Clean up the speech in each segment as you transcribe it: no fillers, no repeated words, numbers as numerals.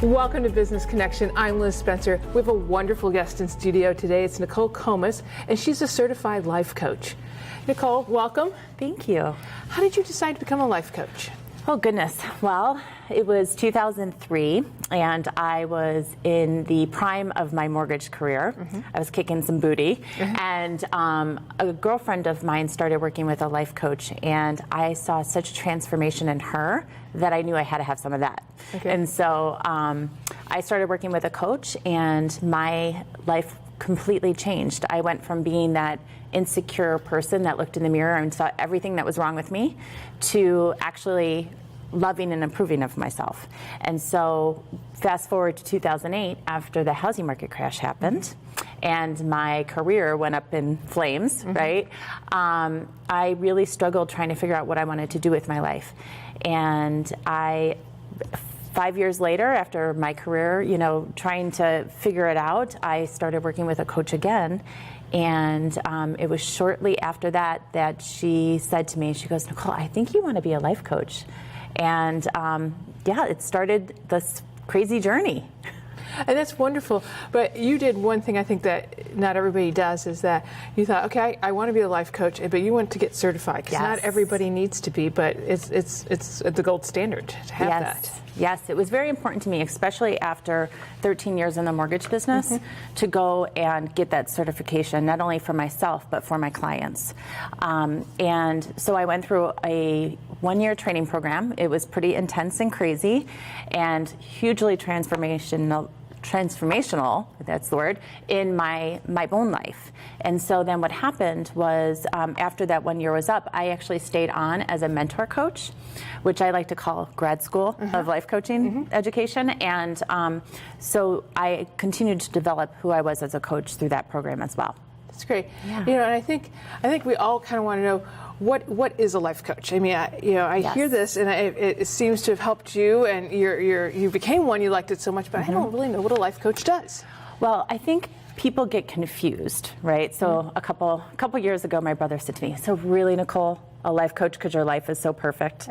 Welcome to Business Connection. I'm Liz Spencer. We have a wonderful guest in studio today. It's Nicole Comis, and she's a certified life coach. Nicole, welcome. Thank you. How did you decide to become a life coach? Oh, goodness. Well, it was 2003, and I was in the prime of my mortgage career. I was kicking some booty, and a girlfriend of mine started working with a life coach, and I saw such a transformation in her that I knew I had to have some of that. And so I started working with a coach, and my life completely changed. I went from being that insecure person that looked in the mirror and saw everything that was wrong with me to actually loving and improving of myself. And so fast forward to 2008, after the housing market crash happened and my career went up in flames, right? I really struggled trying to figure out what I wanted to do with my life. And 5 years later, after my career, trying to figure it out, I started working with a coach again. And it was shortly after that she said to me, she goes, "Nicole, I think you want to be a life coach." And it started this crazy journey. And that's wonderful. But you did one thing I think that not everybody does, is that you thought, okay, I want to be a life coach, but you want to get certified, because not everybody needs to be, but it's the gold standard to have that. Yes, it was very important to me, especially after 13 years in the mortgage business, to go and get that certification, not only for myself, but for my clients. And so I went through a one-year training program. It was pretty intense and crazy and hugely transformational, that's the word, in my own life. And so then what happened was, after that 1 year was up, I actually stayed on as a mentor coach, which I like to call grad school of life coaching education. And so I continued to develop who I was as a coach through that program as well. That's great. Yeah. And I think we all kind of want to know, what is a life coach? I mean, I hear this, and it seems to have helped you, and you became one. You liked it so much, but I don't really know what a life coach does. Well, I think people get confused, right? So a couple years ago, my brother said to me, "So really, Nicole, a life coach because your life is so perfect?"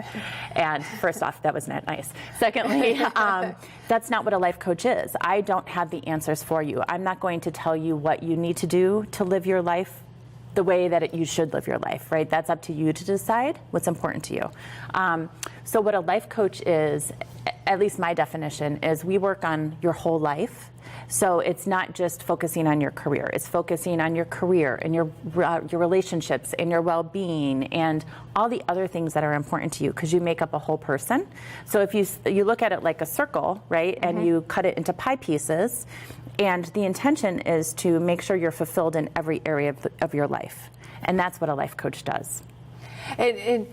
And first off, that was not nice. Secondly, that's not what a life coach is. I don't have the answers for you. I'm not going to tell you what you need to do to live your life the way that you should live your life, right? That's up to you to decide what's important to you. So what a life coach is, at least my definition, is we work on your whole life. So it's not just focusing on your career. It's focusing on your career and your relationships and your well-being and all the other things that are important to you, because you make up a whole person. So if you look at it like a circle, right, and you cut it into pie pieces, and the intention is to make sure you're fulfilled in every area of your life. And that's what a life coach does. And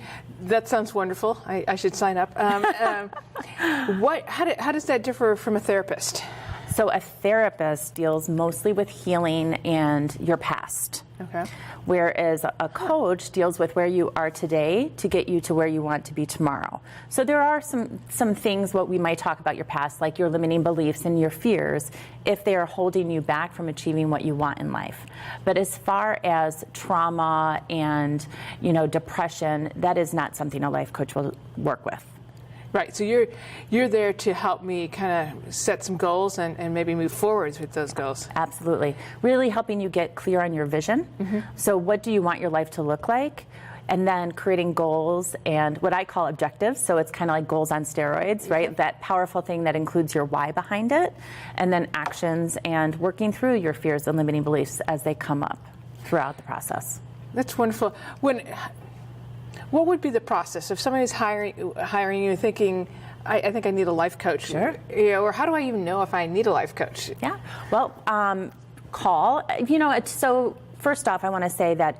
that sounds wonderful. I should sign up. How does that differ from a therapist? So a therapist deals mostly with healing and your past. Okay. Whereas a coach deals with where you are today to get you to where you want to be tomorrow. So there are some things what we might talk about your past, like your limiting beliefs and your fears, if they are holding you back from achieving what you want in life. But as far as trauma and depression, that is not something a life coach will work with. Right, so you're there to help me kind of set some goals and maybe move forwards with those goals. Absolutely. Really helping you get clear on your vision. So what do you want your life to look like? And then creating goals and what I call objectives. So it's kind of like goals on steroids, right? That powerful thing that includes your why behind it. And then actions and working through your fears and limiting beliefs as they come up throughout the process. That's wonderful. What would be the process if somebody's hiring you, thinking, I think I need a life coach? Sure. Or how do I even know if I need a life coach? Yeah. Well, call. So first off, I want to say that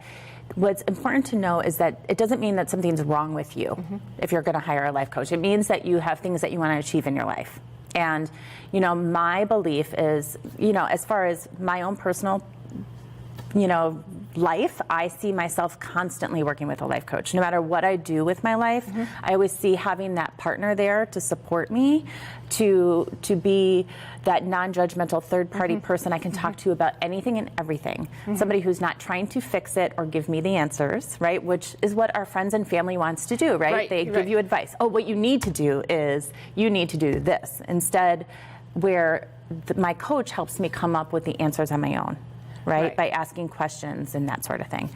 what's important to know is that it doesn't mean that something's wrong with you if you're going to hire a life coach. It means that you have things that you want to achieve in your life. And, my belief is, as far as my own personal life, I see myself constantly working with a life coach. No matter what I do with my life, I always see having that partner there to support me, to be that non-judgmental third-party person I can talk to about anything and everything. Somebody who's not trying to fix it or give me the answers, right? Which is what our friends and family wants to do, right? They give you advice. Oh, what you need to do is you need to do this. Instead, where my coach helps me come up with the answers on my own. Right? By asking questions and that sort of thing.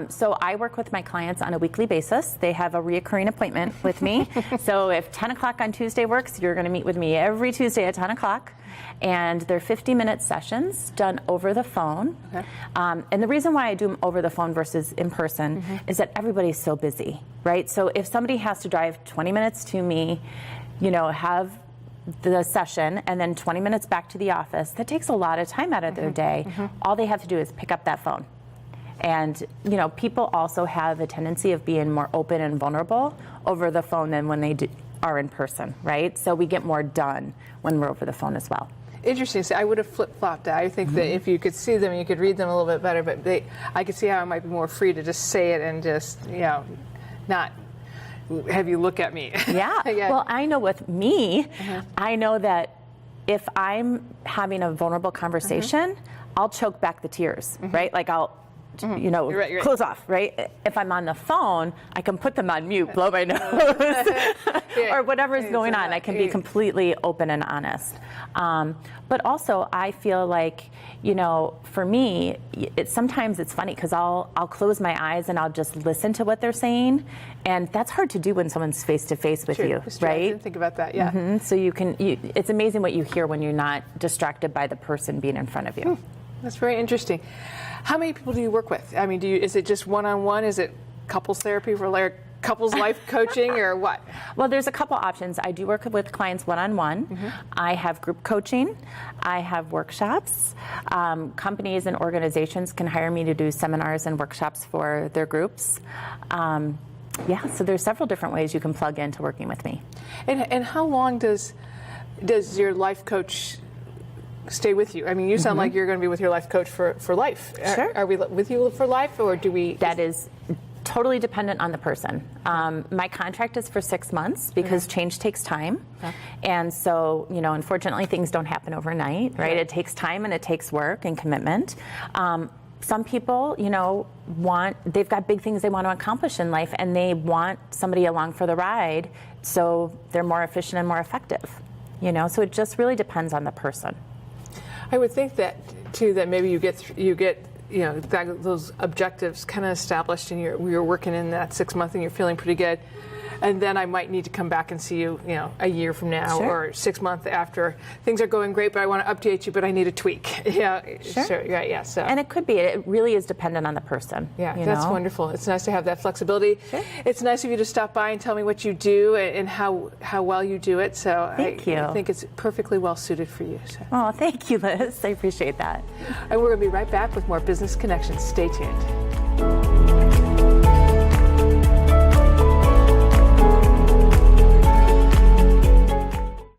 So I work with my clients on a weekly basis. They have a reoccurring appointment with me. So if 10 o'clock on Tuesday works, you're going to meet with me every Tuesday at 10 o'clock. And they're 50-minute sessions done over the phone. Okay. And the reason why I do them over the phone versus in person is that everybody's so busy, right? So if somebody has to drive 20 minutes to me, have the session and then 20 minutes back to the office, that takes a lot of time out of their day. All they have to do is pick up that phone. And people also have a tendency of being more open and vulnerable over the phone than when they are in person, right? So we get more done when we're over the phone as well. Interesting. So I would have flip-flopped that. I think that if you could see them, you could read them a little bit better, but I could see how I might be more free to just say it and just, not have you look at me. Yeah. Well, I know with me, I know that if I'm having a vulnerable conversation, I'll choke back the tears, right? Like I'll, close off, right? If I'm on the phone, I can put them on mute, blow my nose, or whatever's going on. I can be completely open and honest. But also, I feel like, for me, sometimes it's funny because I'll close my eyes and I'll just listen to what they're saying, and that's hard to do when someone's face to face with you, right? I didn't think about that. Yeah. So it's amazing what you hear when you're not distracted by the person being in front of you. That's very interesting. How many people do you work with? I mean, is it just one-on-one? Is it couples therapy for couples life coaching or what? Well, there's a couple options. I do work with clients one-on-one. I have group coaching. I have workshops. Companies and organizations can hire me to do seminars and workshops for their groups. So there's several different ways you can plug into working with me. And how long does your life coach stay with you? I mean, you sound like you're going to be with your life coach for life. Sure. Are we with you for life, or do we? That is totally dependent on the person. My contract is for 6 months because change takes time. And so, unfortunately, things don't happen overnight, right? It takes time and it takes work and commitment. Some people, they've got big things they want to accomplish in life and they want somebody along for the ride so they're more efficient and more effective. So it just really depends on the person. I would think that too, that maybe you get those objectives kind of established and you're working in that 6 month and you're feeling pretty good. And then I might need to come back and see you, a year from now or 6 months after things are going great, but I want to update you, but I need a tweak. Sure. Right, yeah. So. And it really is dependent on the person. Yeah, that's wonderful. It's nice to have that flexibility. Sure. It's nice of you to stop by and tell me what you do and how well you do it. So Thank you. I think it's perfectly well suited for you. So. Oh, thank you, Liz. I appreciate that. And we're going to be right back with more Business Connections. Stay tuned.